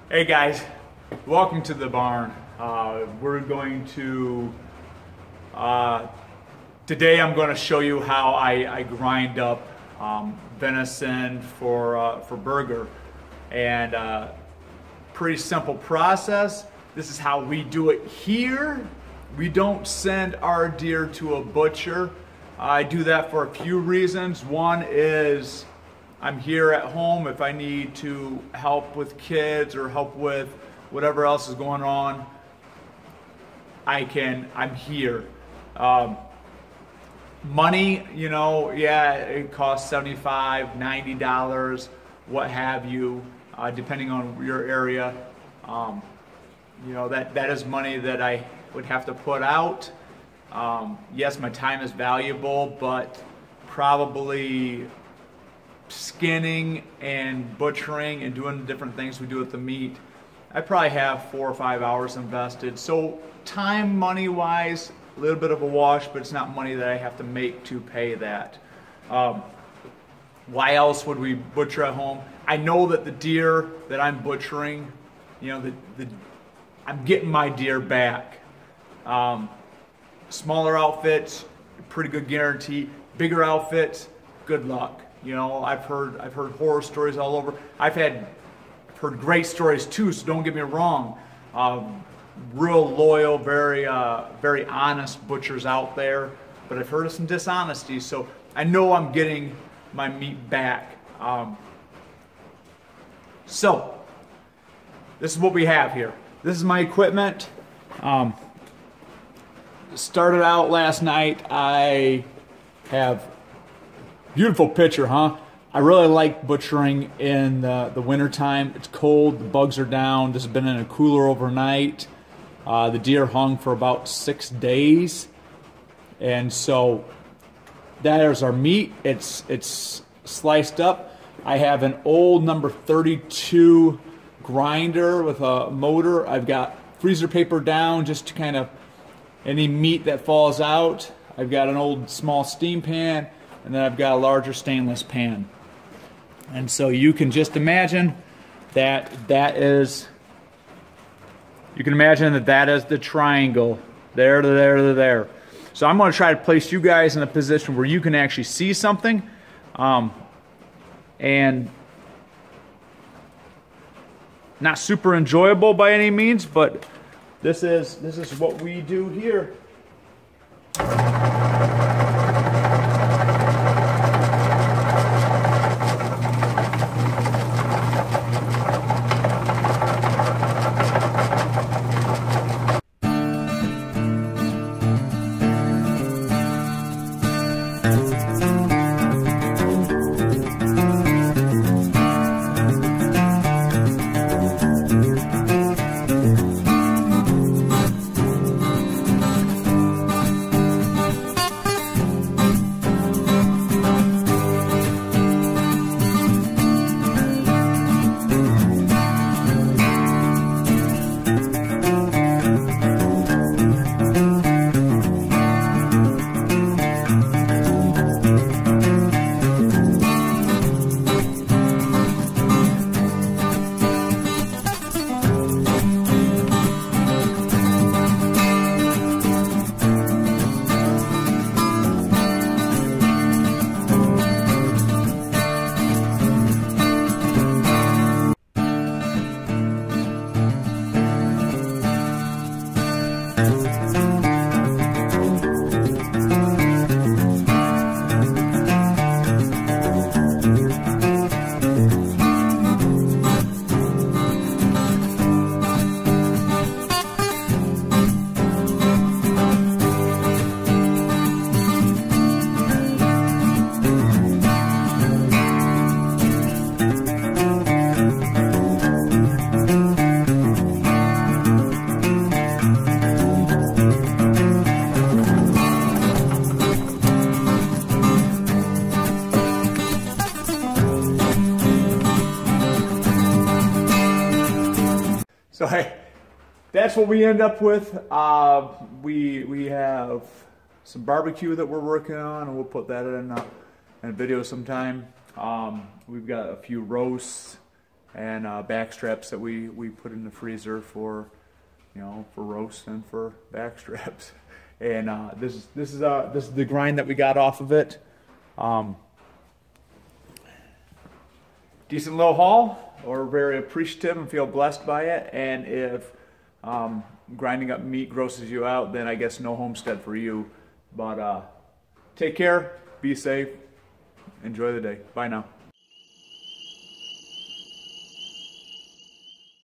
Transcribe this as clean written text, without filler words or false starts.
Hey guys, welcome to the barn. We're going to, today I'm going to show you how I grind up venison for burger. And pretty simple process. This is how we do it here. We don't send our deer to a butcher. I do that for a few reasons. One is I'm here at home if I need to help with kids or help with whatever else is going on. I'm here. Money, you know, yeah, it costs $75, $90, what have you, depending on your area. You know, that is money that I would have to put out. Yes, my time is valuable, but probably skinning and butchering and doing the different things we do with the meat, I probably have 4 or 5 hours invested. So time, money wise, a little bit of a wash, but it's not money that I have to make to pay that. Why else would we butcher at home? I know that the deer that I'm butchering, you know, I'm getting my deer back. Smaller outfits, pretty good guarantee. Bigger outfits, good luck. You know, I've heard horror stories all over. I've heard great stories too, so don't get me wrong. Real loyal, very honest butchers out there, but I've heard of some dishonesty, so I know I'm getting my meat back. So this is what we have here. This is my equipment. Started out last night. I have beautiful picture, huh? I really like butchering in the winter time. It's cold, the bugs are down. This has been in a cooler overnight. The deer hung for about 6 days. And so that is our meat. It's sliced up. I have an old number 32 grinder with a motor. I've got freezer paper down just to kind of any meat that falls out. I've got an old small steam pan, and then I've got a larger stainless pan. And so you can just imagine that is the triangle, there to there to there. So I'm going to try to place you guys in a position where you can actually see something, and not super enjoyable by any means, but this is what we do here. So hey, that's what we end up with. We have some barbecue that we're working on, and we'll put that in a video sometime. We've got a few roasts and back straps that we put in the freezer for, for roast and for back straps. And this is the grind that we got off of it. Decent little haul. We're very appreciative and feel blessed by it. And if grinding up meat grosses you out, then I guess no homestead for you. But take care, be safe, enjoy the day. Bye now.